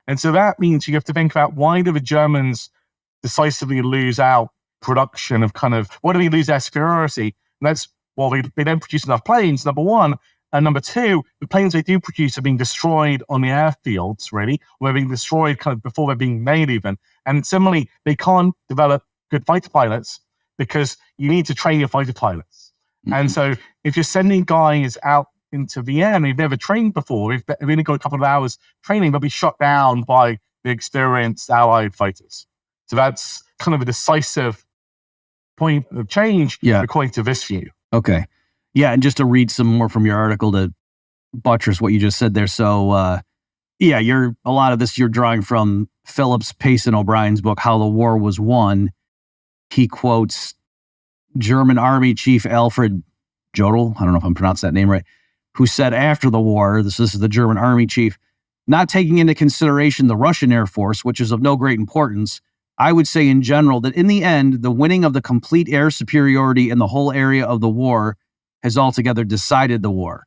And so that means you have to think about, why do the Germans decisively lose out production of why do they lose their superiority? And that's, well, they don't produce enough planes, number one. And number two, the planes they do produce are being destroyed on the airfields, really, or they're being destroyed before they're being made even. And similarly, they can't develop good fighter pilots because you need to train your fighter pilots. Mm-hmm. And so if you're sending guys out into the air and they've never trained before, they've only got a couple of hours training, they'll be shot down by the experienced Allied fighters. So that's kind of a decisive point of change according to this view. Okay. Yeah, and just to read some more from your article to buttress what you just said there. So, a lot of this you're drawing from Phillips, Pace, and O'Brien's book, How the War Was Won. He quotes German Army Chief Alfred Jodl, I don't know if I'm pronouncing that name right, who said after the war, this is the German Army chief, not taking into consideration the Russian Air Force, which is of no great importance, I would say in general that in the end, the winning of the complete air superiority in the whole area of the war has altogether decided the war.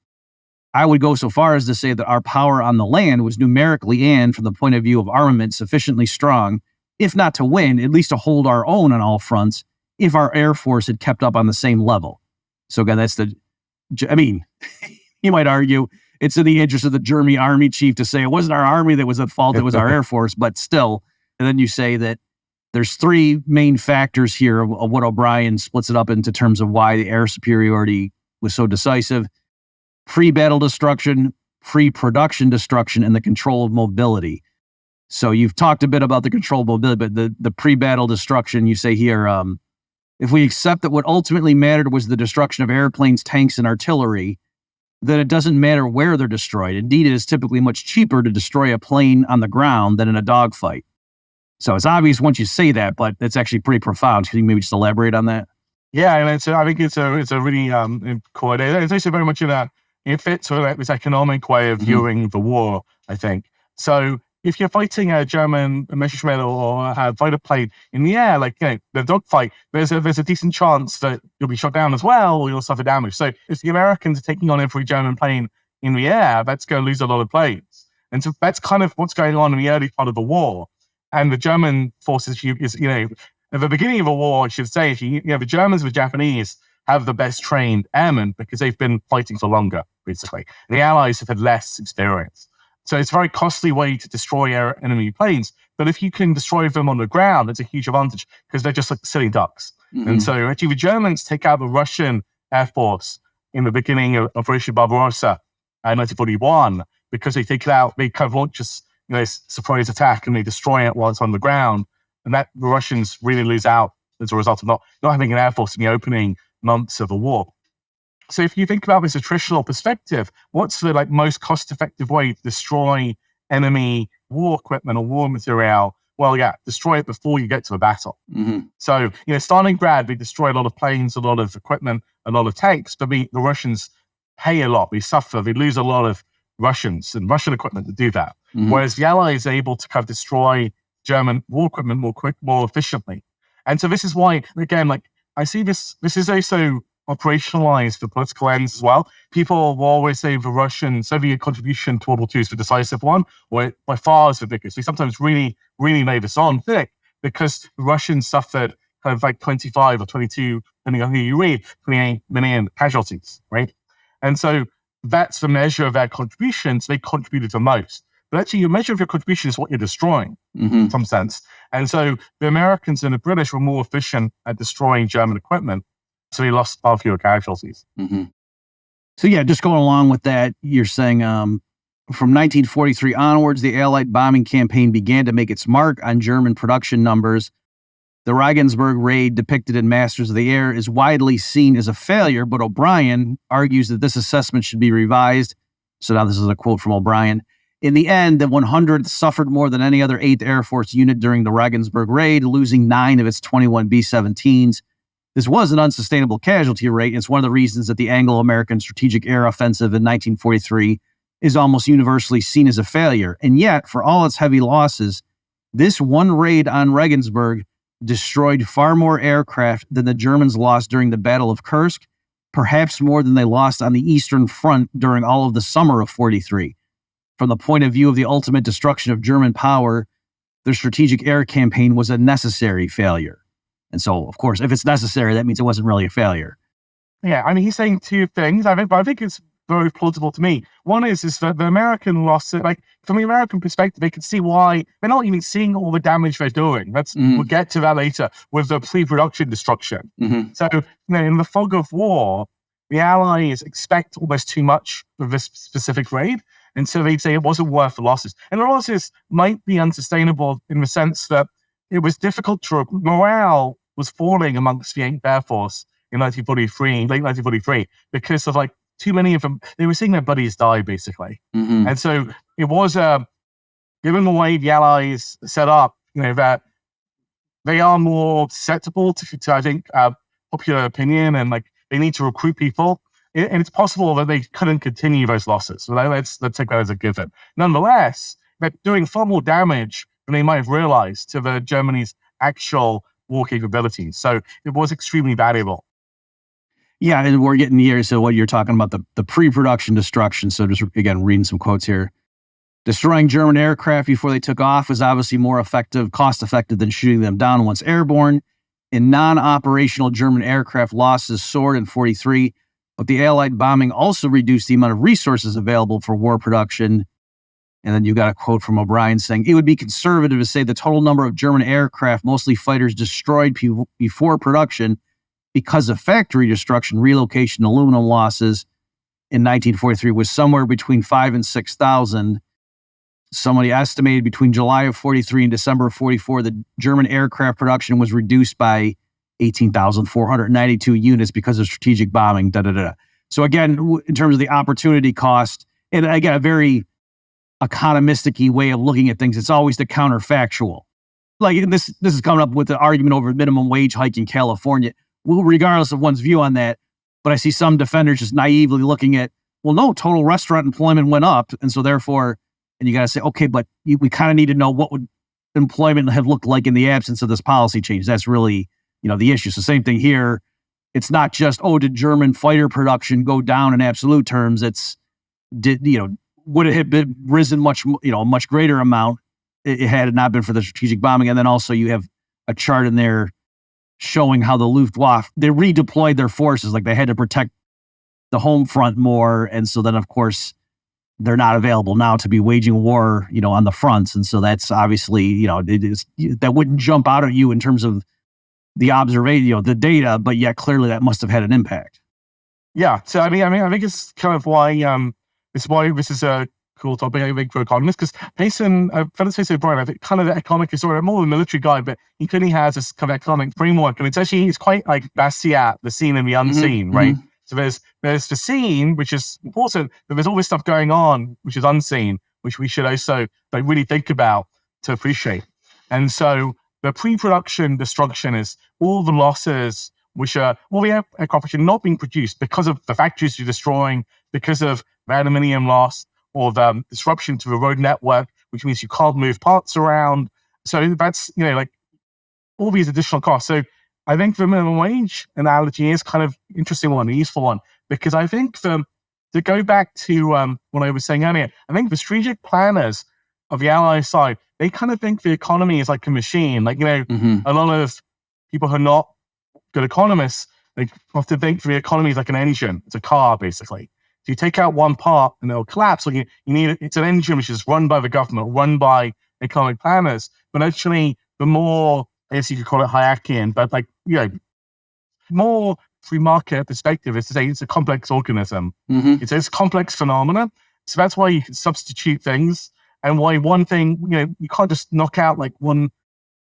I would go so far as to say that our power on the land was numerically and from the point of view of armament sufficiently strong, if not to win, at least to hold our own on all fronts, if our Air Force had kept up on the same level. So again, you might argue it's in the interest of the German Army chief to say it wasn't our army that was at fault, it was our Air Force, but still. And then you say that there's three main factors here of what O'Brien splits it up into terms of why the air superiority was so decisive: pre-battle destruction, pre-production destruction, and the control of mobility. So you've talked a bit about the control of mobility, but the pre-battle destruction, you say here, if we accept that what ultimately mattered was the destruction of airplanes, tanks, and artillery, then it doesn't matter where they're destroyed. Indeed, it is typically much cheaper to destroy a plane on the ground than in a dogfight. So it's obvious once you say that, but it's actually pretty profound. Can you maybe just elaborate on that? Yeah, and I think it's a really core idea. It's also very much it fits sort of this economic way of viewing the war, I think. So if you're fighting a German Messerschmitt or a fighter plane in the air, the dogfight, there's a decent chance that you'll be shot down as well, or you'll suffer damage. So if the Americans are taking on every German plane in the air, that's going to lose a lot of planes. And so that's kind of what's going on in the early part of the war. And the German forces, at the beginning of the war, I should say, the Germans and the Japanese have the best trained airmen because they've been fighting for longer, basically. The Allies have had less experience. So it's a very costly way to destroy enemy planes. But if you can destroy them on the ground, it's a huge advantage because they're just like silly ducks. Mm-hmm. And so actually the Germans take out the Russian Air Force in the beginning of Operation Barbarossa in 1941 because they take it out, they kind of launch this surprise attack and they destroy it while it's on the ground. And that the Russians really lose out as a result of not having an Air Force in the opening months of the war. So if you think about this attritional perspective, what's the most cost-effective way to destroy enemy war equipment or war material? Well, destroy it before you get to the battle. Mm-hmm. So, Stalingrad, they destroy a lot of planes, a lot of equipment, a lot of tanks, but the Russians pay a lot. They suffer. They lose a lot of Russians and Russian equipment to do that. Mm-hmm. Whereas the Allies are able to kind of destroy German war equipment more efficiently. And so this is why, again, I see this is also operationalized for political ends as well. People will always say the Soviet contribution to World War II is the decisive one, or it by far is the biggest. They sometimes really, really lay this on thick because the Russians suffered kind of 25 or 22, depending on who you read, 28 million casualties, right? And so that's the measure of their contributions. They contributed the most. But actually, your measure of your contribution is what you're destroying, in some sense. And so the Americans and the British were more efficient at destroying German equipment, so they lost far fewer casualties. Mm-hmm. So just going along with that, you're saying from 1943 onwards, the Allied bombing campaign began to make its mark on German production numbers. The Regensburg raid, depicted in Masters of the Air, is widely seen as a failure, but O'Brien argues that this assessment should be revised. So now this is a quote from O'Brien. In the end, the 100th suffered more than any other 8th Air Force unit during the Regensburg raid, losing 9 of its 21 B-17s. This was an unsustainable casualty rate. It's one of the reasons that the Anglo-American Strategic Air Offensive in 1943 is almost universally seen as a failure. And yet, for all its heavy losses, this one raid on Regensburg destroyed far more aircraft than the Germans lost during the Battle of Kursk, perhaps more than they lost on the Eastern Front during all of the summer of 43. from the point of view of the ultimate destruction of German power, their strategic air campaign was a necessary failure. And so, of course, if it's necessary, that means it wasn't really a failure. Yeah, I mean, he's saying two things, I think it's very plausible to me. One is that the American loss, like from the American perspective, they can see why they're not even seeing all the damage they're doing. We'll get to that later with the pre-production destruction. So, in the fog of war, the Allies expect almost too much of this specific raid, and so they'd say it wasn't worth the losses. And the losses might be unsustainable in the sense that it was difficult to morale was falling amongst the 8th Air Force in late 1943, because of too many of them, they were seeing their buddies die, basically. And so it was, given the way the Allies set up, that they are more susceptible to I think, popular opinion, and they need to recruit people. And it's possible that they couldn't continue those losses. So let's take that as a given. Nonetheless, they're doing far more damage than they might have realized to the Germany's actual war capabilities. So it was extremely valuable. Yeah, and we're getting here. So what you're talking about, the pre-production destruction. So just, again, reading some quotes here. Destroying German aircraft before they took off was obviously more cost-effective than shooting them down once airborne. In non-operational German aircraft, losses soared in 1943, but the Allied bombing also reduced the amount of resources available for war production. And then you got a quote from O'Brien saying, it would be conservative to say the total number of German aircraft, mostly fighters, destroyed before production because of factory destruction, relocation, aluminum losses in 1943 was somewhere between 5,000 and 6,000. Somebody estimated between July of 43 and December of 44, the German aircraft production was reduced by 18,492 units because of strategic bombing, So again, in terms of the opportunity cost, and again, a very economistic-y way of looking at things, it's always the counterfactual. This is coming up with the argument over minimum wage hike in California. Well, regardless of one's view on that, but I see some defenders just naively looking at, well, no, total restaurant employment went up. And so therefore, and you got to say, okay, but we kind of need to know what would employment have looked like in the absence of this policy change. That's really, the issue. So same thing here. It's not just, did German fighter production go down in absolute terms? Would it have been risen much greater amount it had it not been for the strategic bombing? And then also you have a chart in there showing how the Luftwaffe, they redeployed their forces, they had to protect the home front more. And so then, of course, they're not available now to be waging war, on the fronts. And so that's obviously, that wouldn't jump out at you in terms of the observation, the data, but yet clearly that must have had an impact. Yeah. So, I think it's kind of why, this is a cool topic, I think, for economists, because Felix O'Brien, I think, kind of the economic historian, more of a military guy, but he clearly has this kind of economic framework, and it's quite like Bastiat, the seen and the unseen, right? So there's the scene, which is important, but there's all this stuff going on, which is unseen, which we should also really think about to appreciate. And so the pre-production destruction is all the losses, which are all the aircraft which are not being produced because of the factories you're destroying, because of the aluminium loss, or the disruption to the road network, which means you can't move parts around. So that's, all these additional costs. So I think the minimum wage analogy is kind of interesting one, a useful one, because I think to go back to what I was saying earlier, I think the strategic planners of the Allied side, they kind of think the economy is like a machine. A lot of people who are not good economists, they often think the economy is like an engine. It's a car, basically. So you take out one part and it'll collapse. It's an engine which is run by the government, run by economic planners. But actually, the more, I guess you could call it hierarchian, but more free market perspective is to say it's a complex organism. It's a complex phenomenon. So that's why you can substitute things, and why one thing, you can't just knock out one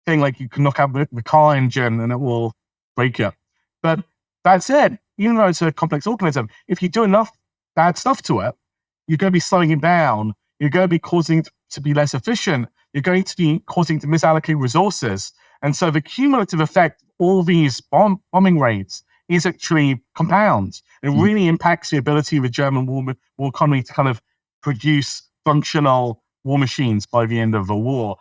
thing, you can knock out the car engine and it will break it. But that's it. Even though it's a complex organism, if you do enough bad stuff to it, you're going to be slowing it down. You're going to be causing it to be less efficient. You're going to be causing it to misallocate resources. And so the cumulative effect of all these bombing raids is actually compounds. It really impacts the ability of the German war economy to kind of produce functional war machines by the end of the war.